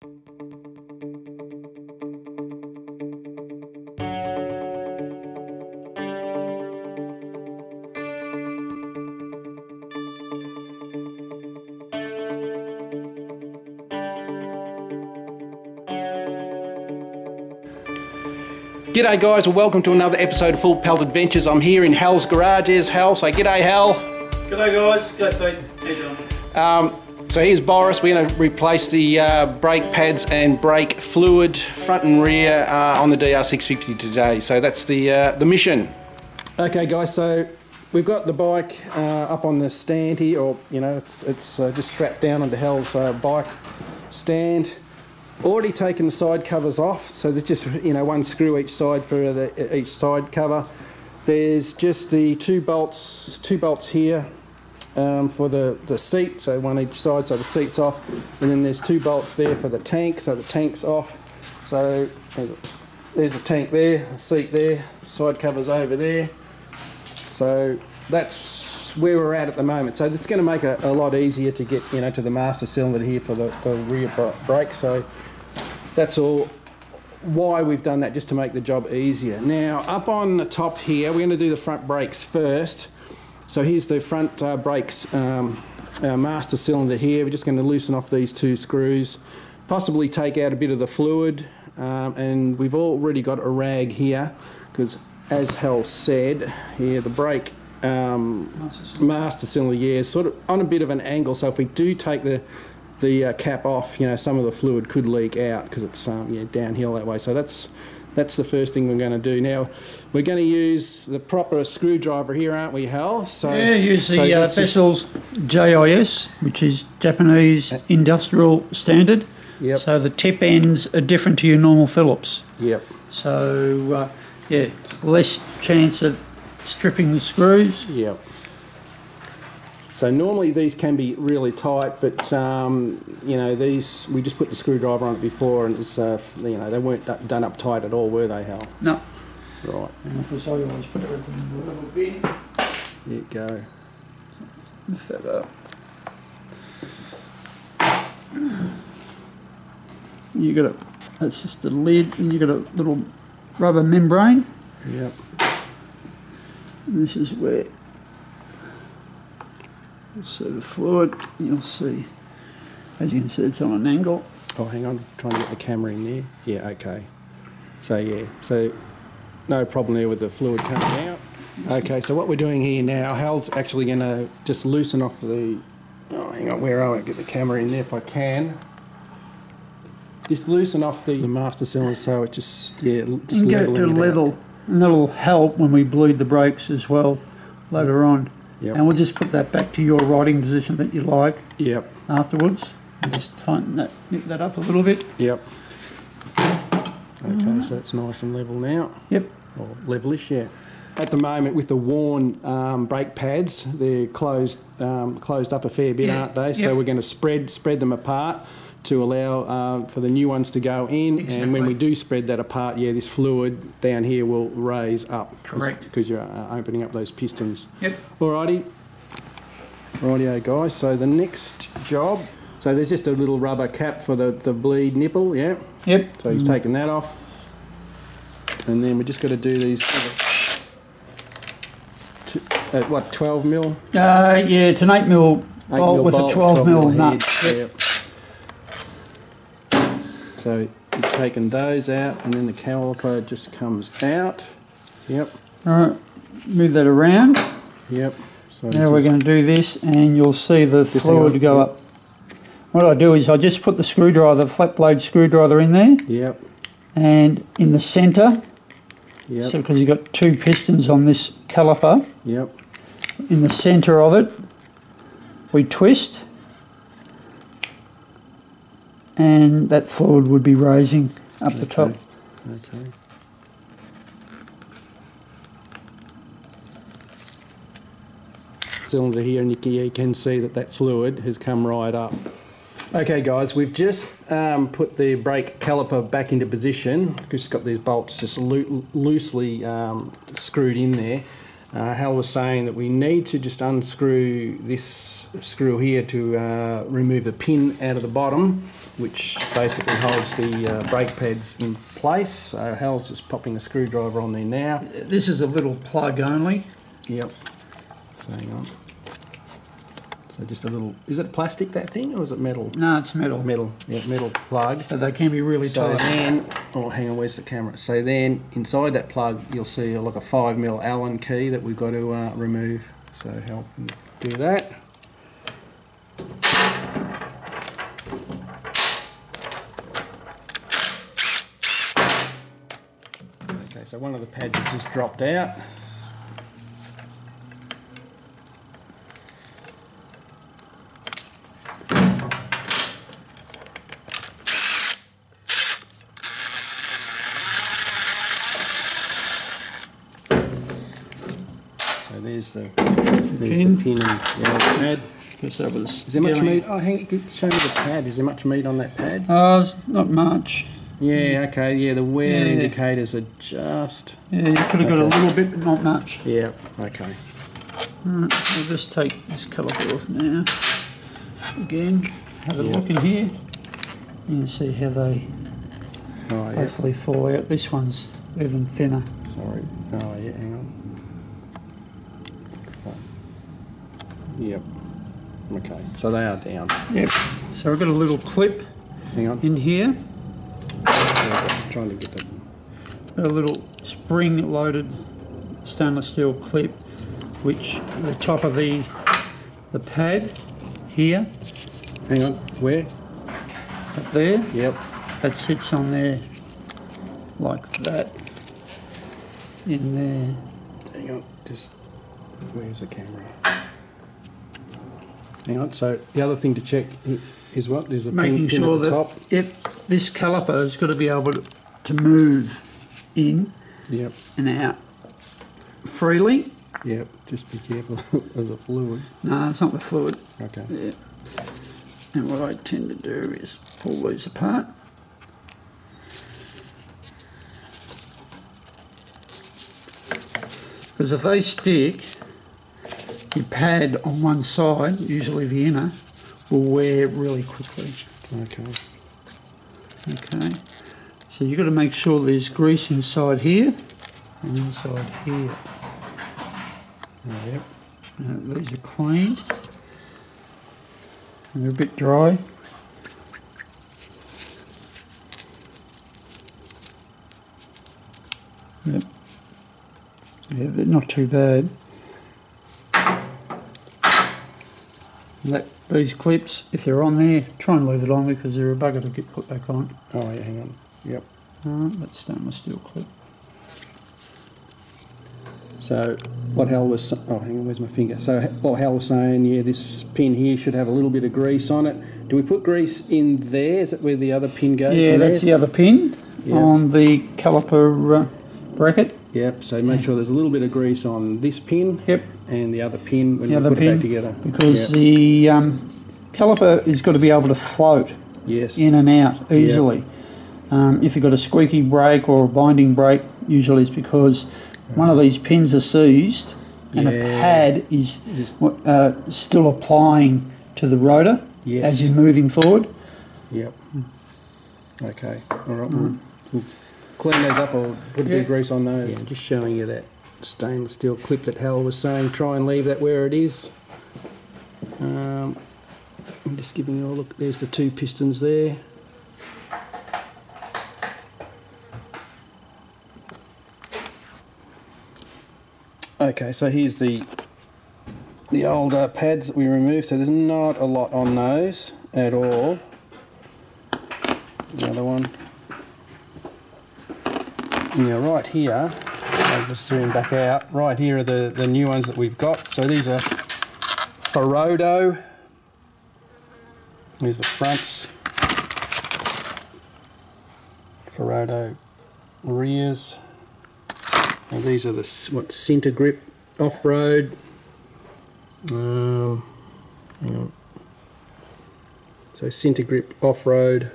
G'day guys, and welcome to another episode of Full Pelt Adventures. I'm here in Hal's garage. Here's Hal. Say g'day, Hal. G'day guys. G'day Pete. How you doing? So here's Boris. We're going to replace the brake pads and brake fluid front and rear on the DR650 today. So that's the mission. Okay guys, so we've got the bike up on the stand here, or you know, it's just strapped down onto Hal's bike stand. Already taken the side covers off, so there's just, you know, one screw each side for each side cover. There's just the two bolts here for the seat, so one each side, so the seat's off, and then there's two bolts there for the tank, so the tank's off. So there's the tank there, the seat there, side covers over there. So that's where we're at the moment. So this is going to make it a lot easier to get, you know, to the master cylinder here for the rear brake. So that's all why we've done that, just to make the job easier. Now up on the top here, we're going to do the front brakes first. So here's the front brakes master cylinder here. We're just going to loosen off these two screws, possibly take out a bit of the fluid, and we've already got a rag here because, as Hal said, here the brake master cylinder, yeah, is sort of on a bit of an angle, so if we do take the cap off, you know, some of the fluid could leak out because it's yeah, downhill that way. So that's the first thing we're going to do. Now we're going to use the proper screwdriver here, aren't we, Hal? So yeah, use the Vessel's JIS, which is Japanese Industrial Standard. Yep. So the tip ends are different to your normal Phillips. Yep. So yeah, less chance of stripping the screws. Yep. So normally these can be really tight, but you know, these, we just put the screwdriver on it before, and it's you know, they weren't done up tight at all, were they, Hal? No. Right. And of course I always put everything in a little bin. There you go. Lift that up. You got a, that's just the lid, and you got a little rubber membrane. Yep. And this is where you'll see the fluid. You'll see, as you can see, it's on an angle. Oh, hang on, trying to get the camera in there. Yeah, okay. So yeah, so no problem there with the fluid coming out. Okay, so what we're doing here now, Hal's actually going to just loosen off the, oh, hang on, where I get the camera in there if I can. Just loosen off the master cylinder so it just, yeah, just and get it to level, and that'll help when we bleed the brakes as well later on. Yep. And we'll just put that back to your riding position that you like. Yep. Afterwards. And just tighten that, nip that up a little bit. Yep. Okay, so it's nice and level now. Yep. Or levelish, yeah. At the moment, with the worn brake pads, they're closed up a fair bit, aren't they? So we're going to spread them apart to allow for the new ones to go in. Exactly. And when we do spread that apart, yeah, this fluid down here will raise up. Correct. Because you're opening up those pistons. Yep. Alrighty. Rightio, guys. So the next job, so there's just a little rubber cap for the bleed nipple, yeah? Yep. So he's taken that off. And then we just got to do these, what, 12 mil? Yeah, it's an 8 mil bolt with a 12 mil nut. Yep. So you've taken those out, and then the caliper just comes out. Yep. Alright, move that around. Yep. So now we're going to do this, and you'll see the fluid go up. What I do is I just put the screwdriver, the flat blade screwdriver in there. Yep. And in the centre, yep. So because you've got two pistons on this caliper. Yep. In the centre of it, we twist. And that fluid would be raising up the top. Okay. Cylinder here, and you can see that fluid has come right up. Okay guys, we've just put the brake caliper back into position. Just got these bolts just loosely screwed in there. Hal was saying that we need to just unscrew this screw here to remove the pin out of the bottom. which basically holds the brake pads in place. So Hal's just popping the screwdriver on there now. This is a little plug only. Yep. So hang on. So just a little, is it plastic, that thing, or is it metal? No, it's metal. Metal, yeah, metal plug. But they can be really tight. Then, oh hang on, where's the camera? So then, inside that plug, you'll see like a 5mm Allen key that we've got to remove. So help do that. Okay, so one of the pads has just dropped out. So there's the pin and the old pad. Because that was. Is there much meat? Oh, hang on, show me the pad. Is there much meat on that pad? Not much. Yeah, okay, yeah, the wear indicators are just... Yeah, you could have got a little bit, but not much. Yeah, okay. Alright, I'll just take this caliper off now. Again, have a look in here. You can see how they basically fall out. This one's even thinner. Sorry. Oh, yeah, hang on. Yep. Okay, so they are down. Yep. So I've got a little clip in here. Trying to get that. Got a little spring-loaded stainless steel clip, which the top of the pad here. Hang on, where? Up there. Yep. That sits on there like that. In there. Hang on, just where's the camera? Hang on. So the other thing to check is what? There's a making pin sure at the that top. if this caliper has got to be able to move in and out freely. Yep. Just be careful of the fluid. No, it's not the fluid. Okay. Yeah. And what I tend to do is pull these apart. Because if they stick, your pad on one side, usually the inner, will wear really quickly. Okay. Okay. So you've got to make sure there's grease inside here and inside here. Yep. These are clean. And they're a bit dry. Yep. Yeah, they're not too bad. These clips, if they're on there, try and leave it on because they're a bugger to get put back on. Oh yeah, hang on. Yep. Alright, that's stainless steel clip. So what Hal was, oh hang on, where's my finger? So what Hal was saying, yeah, this pin here should have a little bit of grease on it. Do we put grease in there? Is that where the other pin goes? Yeah, that's the other pin on the caliper bracket. Yep, so make sure there's a little bit of grease on this pin. Yep. And the other pin when you put it back together. Because the caliper has got to be able to float in and out easily. If you've got a squeaky brake or a binding brake, usually it's because one of these pins are seized and a pad is still applying to the rotor as you're moving forward. Yep. Okay. All right. We'll clean those up or put a bit of grease on those. Yeah, just showing you that stainless steel clip that Hal was saying. Try and leave that where it is. I'm just giving you a look. There's the two pistons there. Okay, so here's the older pads that we removed. So there's not a lot on those at all. The other one. Now right here, I'll just zoom back out. Right here are the new ones that we've got. So these are Ferodo. Here's the fronts. Ferodo rears. And these are the Centre Grip off-road. Hang on. So Centre Grip off-road.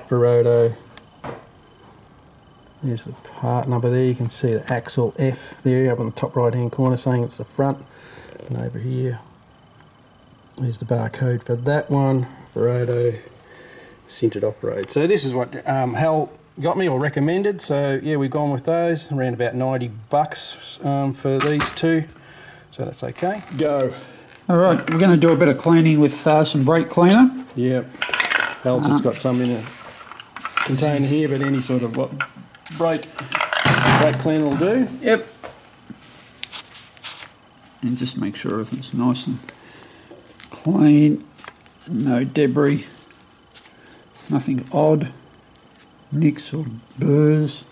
Ferodo. There's the part number there. You can see the axle F there up on the top right hand corner saying it's the front. And over here, there's the barcode for that one. Ferodo sintered off-road. So this is what Hal got me or recommended. So yeah, we've gone with those, around about $90 for these two. So that's okay. Go. All right, we're going to do a bit of cleaning with some brake cleaner. Yep. Hal's just got some in a container here, but any sort of what brake cleaner will do. Yep. And just make sure everything's nice and clean, no debris, nothing odd, nicks or burrs.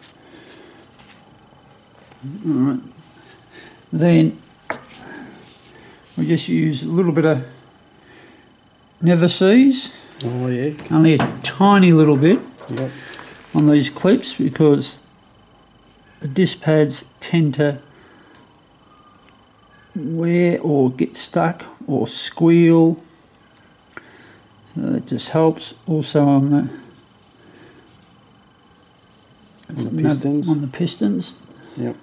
Alright, then we just use a little bit of nether seize. Oh yeah. Only a tiny little bit. Yep. On these clips, because the disc pads tend to wear or get stuck or squeal, so that just helps. Also on the pistons. Yep.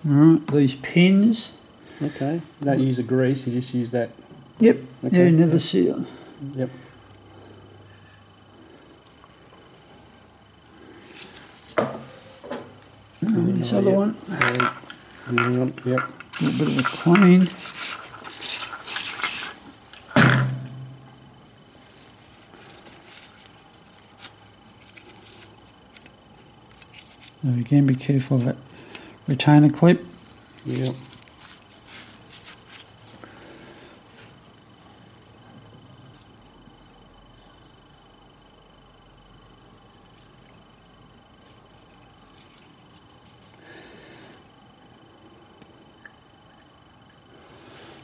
Alright, these pins. Okay. You don't use a grease, you just use that. Yep. Okay. Yeah, nether seal. Yep. This other one. Yep. A little bit of a clean. So again, be careful of that retainer clip. Yep.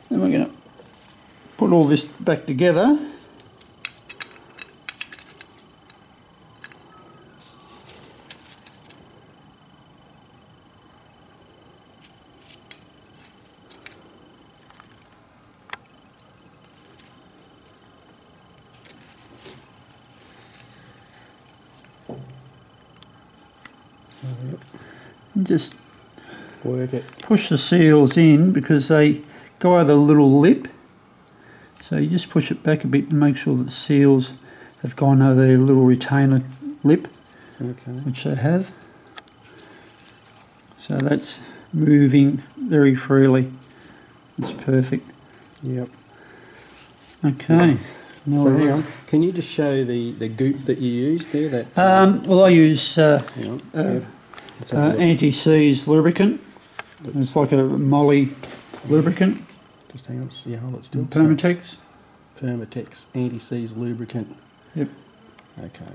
Then we're going to put all this back together. And just work it. Push the seals in because they go over the little lip. So you just push it back a bit and make sure that the seals have gone over their little retainer lip, okay, which they have. So that's moving very freely. It's perfect. Yep. Okay. Now so hang on, can you just show the goop that you used there? That well, I use anti-seize lubricant. It's like a moly lubricant. Just hang on, see how it's still. Permatex. Permatex anti-seize lubricant. Yep. Okay.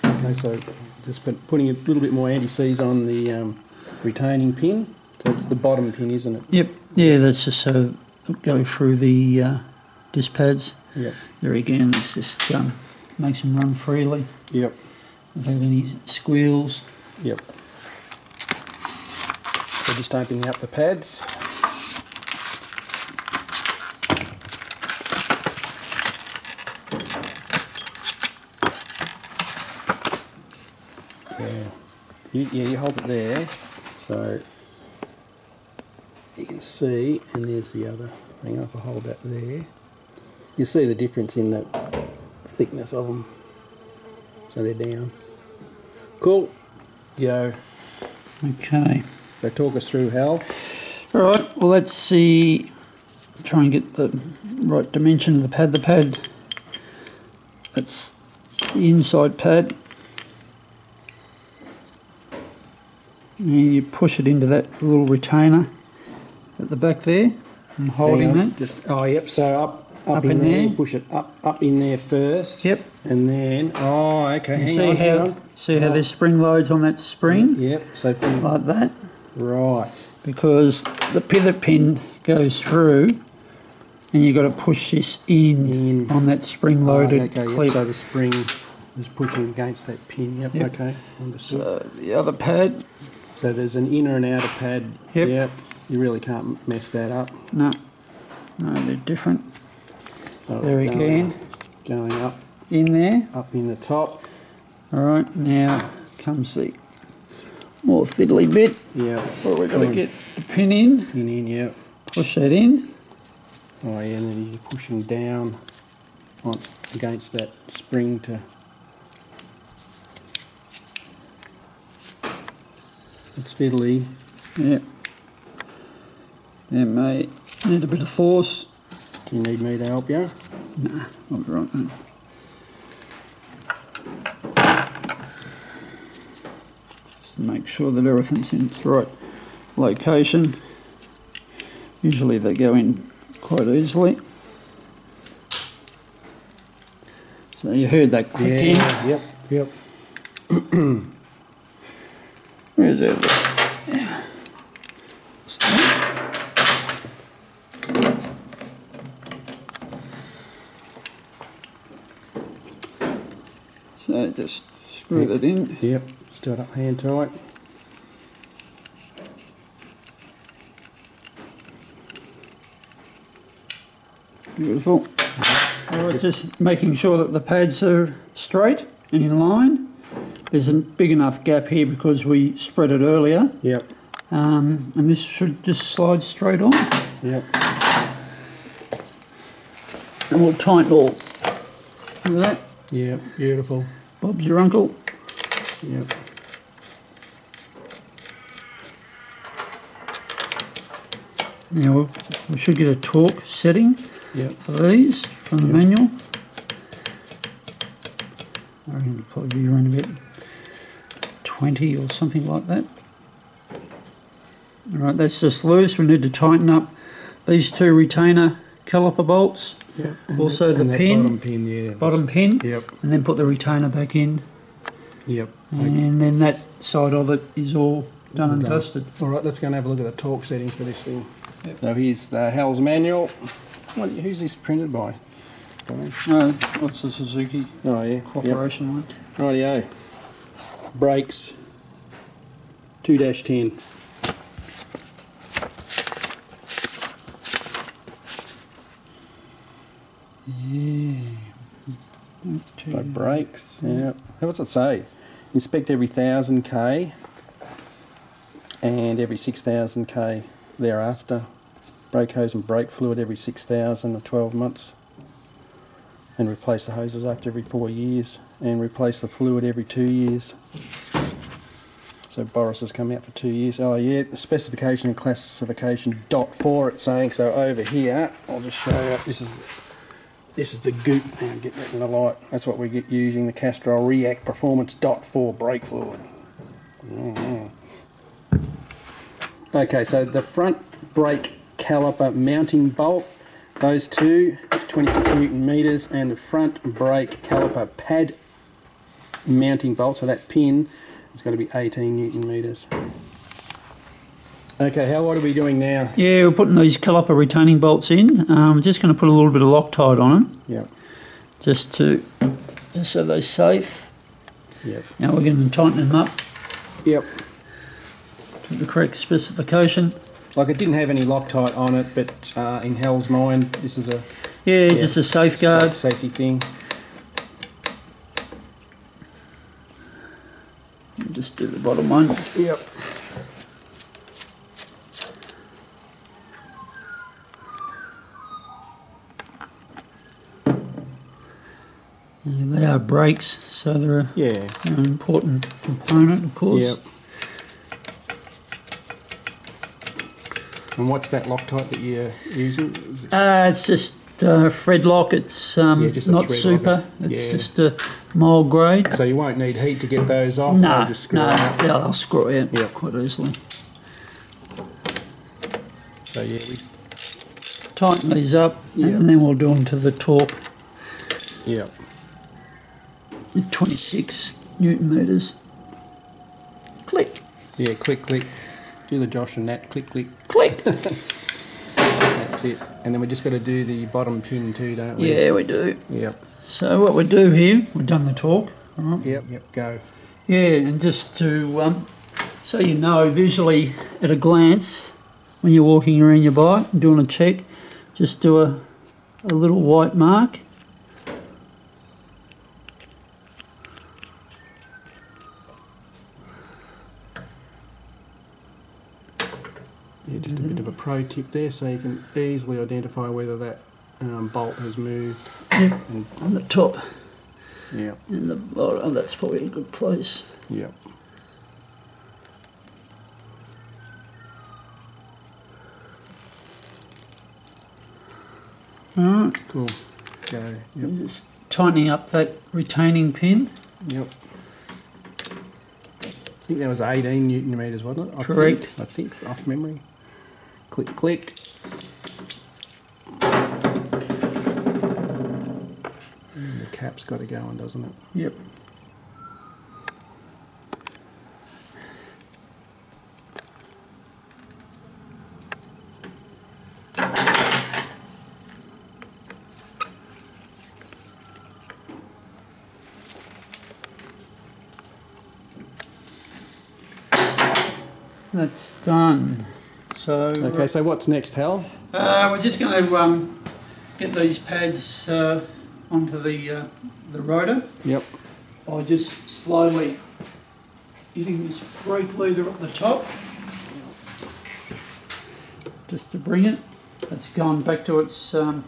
Okay, so just putting a little bit more anti-seize on the retaining pin. So it's the bottom pin, isn't it? Yep. Yeah, that's just so it'll go through the disc pads. Yep. There again, it's just makes them run freely. Yep. Without any squeals. Yep. So just opening up the pads. You hold it there, so you can see, and there's the other. Hang on, if I hold that there, you see the difference in the thickness of them. So they're down. Cool. Go. Okay. So talk us through, Hal. All right. Well, let's see. Try and get the right dimension of the pad. The pad. That's the inside pad. And you push it into that little retainer at the back there. I'm holding that. Just yep. So up in there. Push it up in there first. Yep. And then okay. You see how there's spring loads on that spring? Yep. So like that. Right. Because the pivot pin goes through, and you've got to push this in on that spring-loaded clip. Yep. So the spring is pushing against that pin. Yep. Okay. Understood. So the other pad. So there's an inner and outer pad. Yep. You really can't mess that up. No, they're different. So there again. Going up. In there. Up in the top. All right. Now comes the more fiddly bit. Yeah. Where we're going to get the pin in. Pin in. Yeah. push that in. Oh yeah, and then you're pushing down on against that spring to steadily. Yeah. It may need a bit of force. Do you need me to help you? Nah, I'll be right, mate. Just to make sure that everything's in its right location. Usually they go in quite easily. So you heard that click in. Yep, yep. Where's that? So just screw that in. Yep, just do it up hand tight. Beautiful. Alright, just making sure that the pads are straight and in line. There's a big enough gap here because we spread it earlier. Yep. And this should just slide straight on. Yep. And we'll tighten all. Look at that. Yep, beautiful. Bob's your uncle. Yep. Now we should get a torque setting. Yep. For these from the manual. I reckon it'll probably be around about 20 or something like that. Alright, that's just loose. We need to tighten up these two retainer caliper bolts. Yep. Also the pin. Bottom pin, yeah. Bottom pin. Yep. And then put the retainer back in. Yep. And then that side of it is all done and dusted. Alright, let's go and have a look at the torque settings for this thing. Yep. So here's the Hell's manual. Who's this printed by? No, what's the Suzuki Corporation one? Rightio. Brakes 2-10. Yeah. So brakes, yeah. What's it say? Inspect every 1,000 k and every 6,000 k thereafter. Brake hose and brake fluid every 6,000 or 12 months. And replace the hoses after every 4 years. And replace the fluid every 2 years. So Boris has come out for 2 years. Oh yeah, specification and classification .4 it's saying. So over here, I'll just show you. This is the goop. Now get that in the light. That's what we get using the Castrol React Performance .4 brake fluid. Okay, so the front brake caliper mounting bolt, those two, 26 Newton meters, and the front brake caliper pad mounting bolt, so that pin is going to be 18 Newton meters. Okay, Hal, what are we doing now? Yeah, we're putting these caliper retaining bolts in. I'm just going to put a little bit of Loctite on them. Yep. Just so they're safe. Yep. Now we're going to tighten them up. Yep. To the correct specification. Like it didn't have any Loctite on it, but in Hal's mind, this is a... Yeah, just a safeguard. Safety thing. Just do the bottom one. Yep. Yeah, they are brakes, so they're an important component, of course. Yep. And what's that Loctite that you're using? It's just Fred lock. It's not super. It's just a mild grade. So you won't need heat to get those off? No, just screw out? Yeah, they'll screw out quite easily. So yeah, we tighten these up and then we'll do them to the torque. Yep. 26 Newton meters. Click. Yeah, click, click. Do the Josh and Nat, click, click. Click. That's it. And then we just got to do the bottom pin too, don't we? Yeah, we do. Yep. So what we do here, we've done the torque. Right. Yep, go. Yeah, and just to, so you know visually at a glance, when you're walking around your bike and doing a check, just do a little white mark. Yeah, just a bit of a pro tip there, so you can easily identify whether that bolt has moved. Yep. On the top. Yeah. And the bottom. Oh, that's probably a good place. Yep. Alright. Cool. Go. Yep. Just tightening up that retaining pin. Yep. I think that was 18 Newton meters, wasn't it? Correct. I think off memory. Click, click. And the cap's got to go on, doesn't it? Yep. That's done. So Okay, so what's next, Hal? we're just going to get these pads onto the rotor. Yep. By just slowly hitting this brake lever at the top, just to bring it. It's gone back to its. Yep.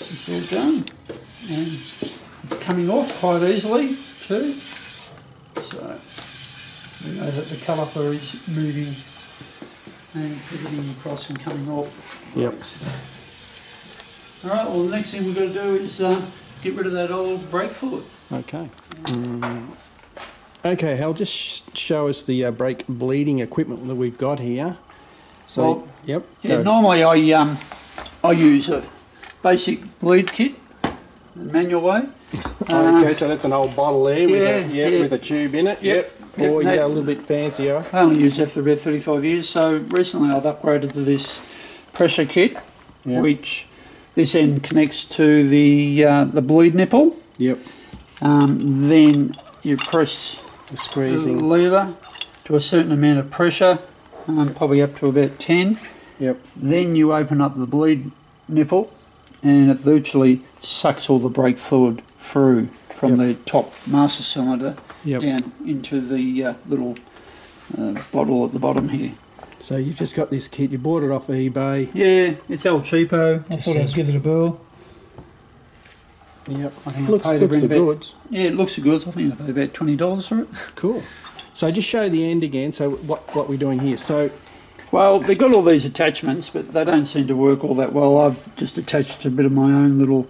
It's all done, and it's coming off quite easily too. So we know that the caliper is moving and pivoting across and coming off. Yep. Alright, well the next thing we've got to do is get rid of that old brake fluid. Okay. Okay, Hal, just show us the brake bleeding equipment that we've got here. So, well, yep. Yeah, normally I use a basic bleed kit, the manual way. Okay, so that's an old bottle there Yeah, with a tube in it. Yep. Or a little bit fancier. I only used that for about 35 years, so recently I've upgraded to this pressure kit, which this end connects to the bleed nipple. Yep. Then you press The squeezing. the lever to a certain amount of pressure, probably up to about 10. Yep. Then you open up the bleed nipple and it virtually sucks all the brake fluid through from the top master cylinder down into the little bottle at the bottom here. So you've just got this kit, you bought it off eBay. Yeah, it's El Cheapo. I thought I'd give it a whirl. Yep. I think looks I paid the about, goods. Yeah, it looks the goods. I think I paid about $20 for it. Cool. So just show the end again. So what we're doing here. So, well, they've got all these attachments, but they don't seem to work all that well. I've just attached a bit of my own little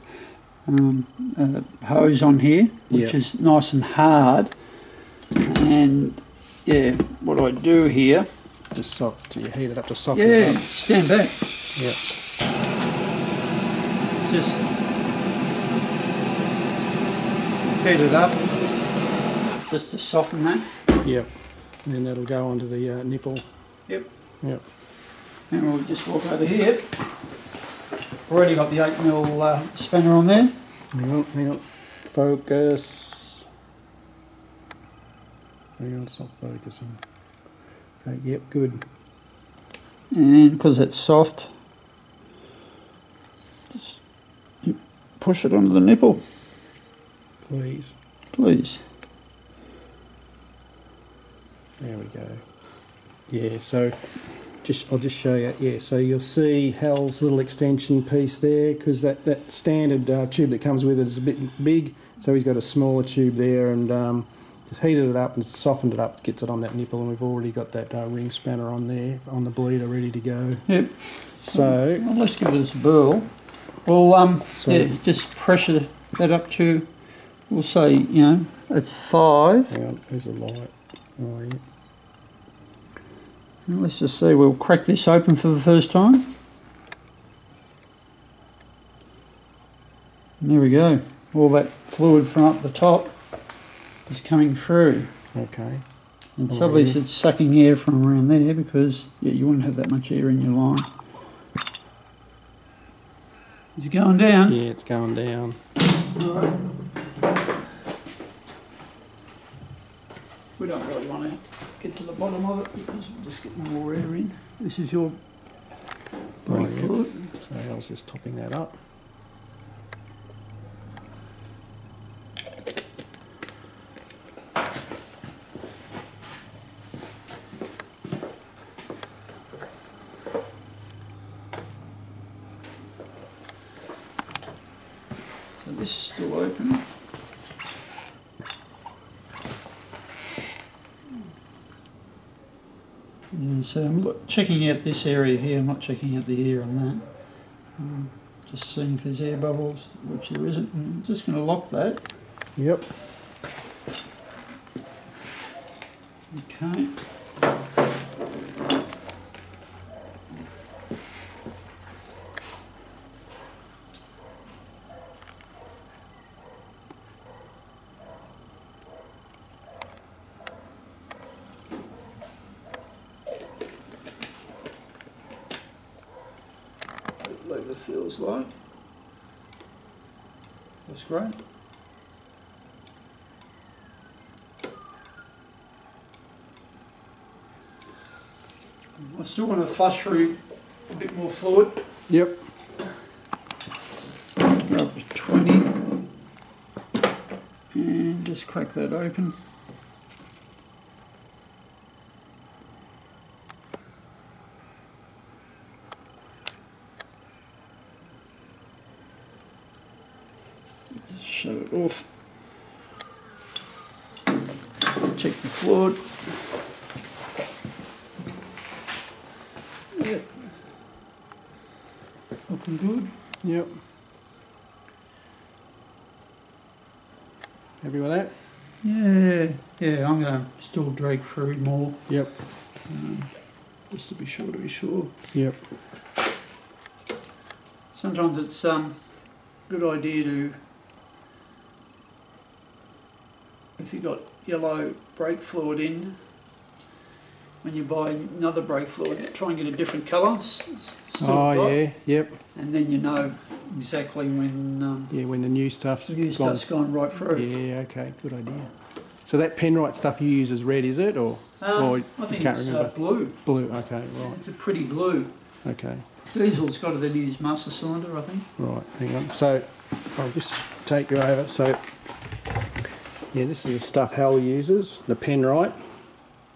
hose on here, which is nice and hard. And yeah, what I do here, just soft. You heat it up to soften it up. Stand back. Yep. Just heat it up, just to soften that. Yep. And then that'll go onto the nipple. Yep. Yep. And we'll just walk over here. Already got the 8mm spanner on there. Hang on. Focus. Hang on, stop focusing. Okay, yep, good. And because it's soft, just you push it onto the nipple. Please. Please. There we go. Yeah, so I'll just show you. Yeah, so you'll see Hal's little extension piece there, because that standard tube that comes with it is a bit big, so he's got a smaller tube there, and just heated it up and softened it up, gets it on that nipple, and we've already got that ring spanner on there, on the bleeder, ready to go. Yep. So well, let's give this a whirl. Well, yeah, just pressure that up to, we'll say, you know, it's 5. Hang on, there's a light. Oh, yeah. Now let's just see, we'll crack this open for the first time. And there we go. All that fluid from up the top is coming through. Okay. And it's obvious it's sucking air from around there, because you wouldn't have that much air in your line. Is it going down? Yeah, it's going down. Alright. We don't really want to get to the bottom of it, because we'll just get more air in. This is your brake fluid. So I was just topping that up. this is still open. And so I'm checking out this area here, I'm not checking out the air on that. Just seeing if there's air bubbles, which there isn't. I'm just going to lock that. Yep. Okay. Like it feels like. That's great. I still want to flush through a bit more fluid. Yep. Grab 20 and just crack that open. Just shut it off. Check the fluid. Yep. Looking good. Yep. Happy with that? Yeah, I'm going to still drag through more. Yep. Just to be sure. Yep. Sometimes it's a good idea to, if you've got yellow brake fluid in, when you buy another brake fluid, try and get a different colour. Oh yeah, yep. And then you know exactly when when the new stuff's gone right through. Yeah, okay, good idea. So that Penrite stuff you use is red, is it, or I think it's blue. Blue, okay, right. It's a pretty blue. Okay. Diesel's got it in his master cylinder, I think. Right, hang on. So I'll just take you over. So yeah, this is the stuff Hal uses, the Penrite.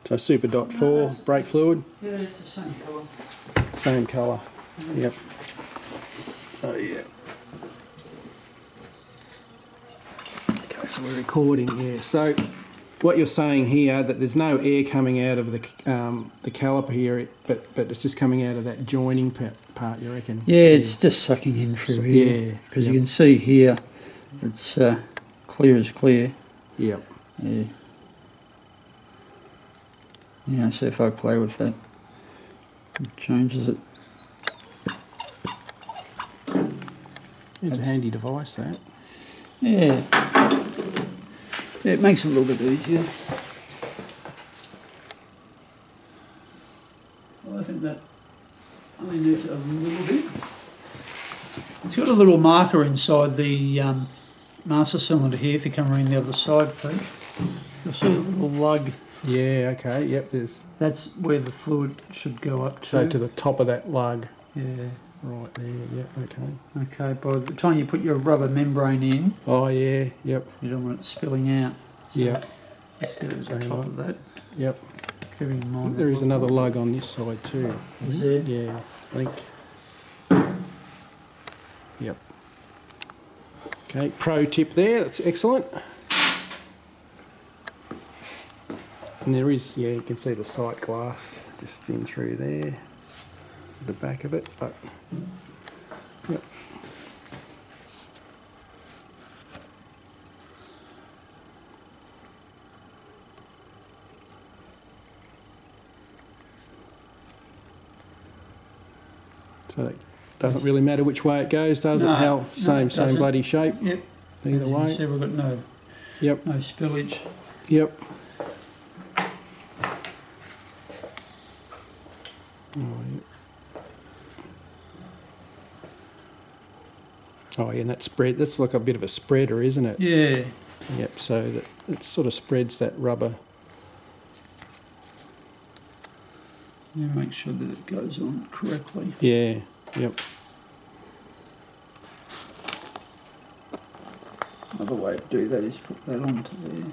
So Super Dot 4 brake fluid. Yeah, it's the same colour. Same colour. Yep. Oh yeah. Okay, so we're recording. Yeah. So what you're saying here, that there's no air coming out of the caliper here, but it's just coming out of that joining part, you reckon? Yeah, it's just sucking in through here. Yeah. Because you can see here, it's clear as clear. Yep. Yeah. Yeah, so if I play with that, it changes it. It's a handy device, that. Yeah. Yeah, it makes it a little bit easier. Well, I think that only needs a little bit. It's got a little marker inside the master cylinder here if you come around the other side, Pete. You'll see a little lug. Yeah, okay, yep, there's... That's where the fluid should go up to. So to the top of that lug. Yeah. Right there, yep, okay. Okay, by the time you put your rubber membrane in... Oh yeah, yep. You don't want it spilling out. So yep. Let's get it at the top of that. Yep. Keeping in mind there is another lug on this side too. Is there? Yeah, I think. Yep. Okay, pro tip there, that's excellent. And there is, yeah, you can see the sight glass just in through there, the back of it, but, yep. So it doesn't really matter which way it goes, does it? How same bloody shape. Yep. Either way. See, we've got no spillage. Yep. Oh yeah, and that spread, that's like a bit of a spreader, isn't it? Yeah. Yep, so that it sort of spreads that rubber. Yeah, make sure that it goes on correctly. Yeah, yep. Another way to do that is put that onto there.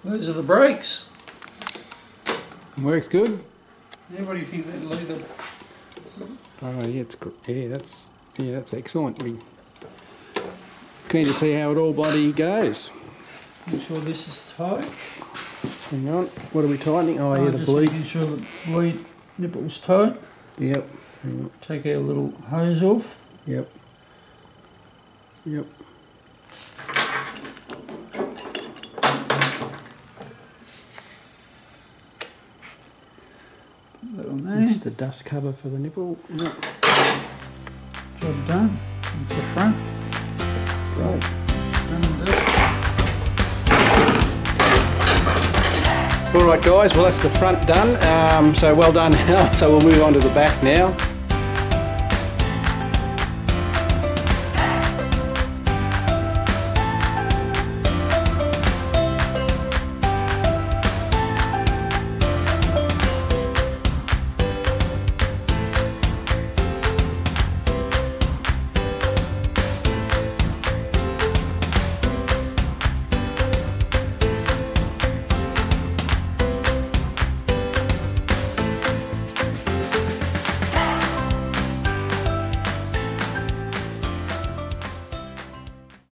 Those are the brakes. Works good. Yeah, what do you think that leather? Oh yeah, that's excellent. We keen to see how it all bloody goes. Make sure this is tight. Hang on, what are we tightening? Oh yeah, the just bleed. making sure the bleed nipple's tight. Yep. Take our little hose off. Yep. Yep. Put that on there. Just a dust cover for the nipple. Yep. Job done. That's the front. Right. Done and dusted. Alright guys, well that's the front done, so well done now, so we'll move on to the back now.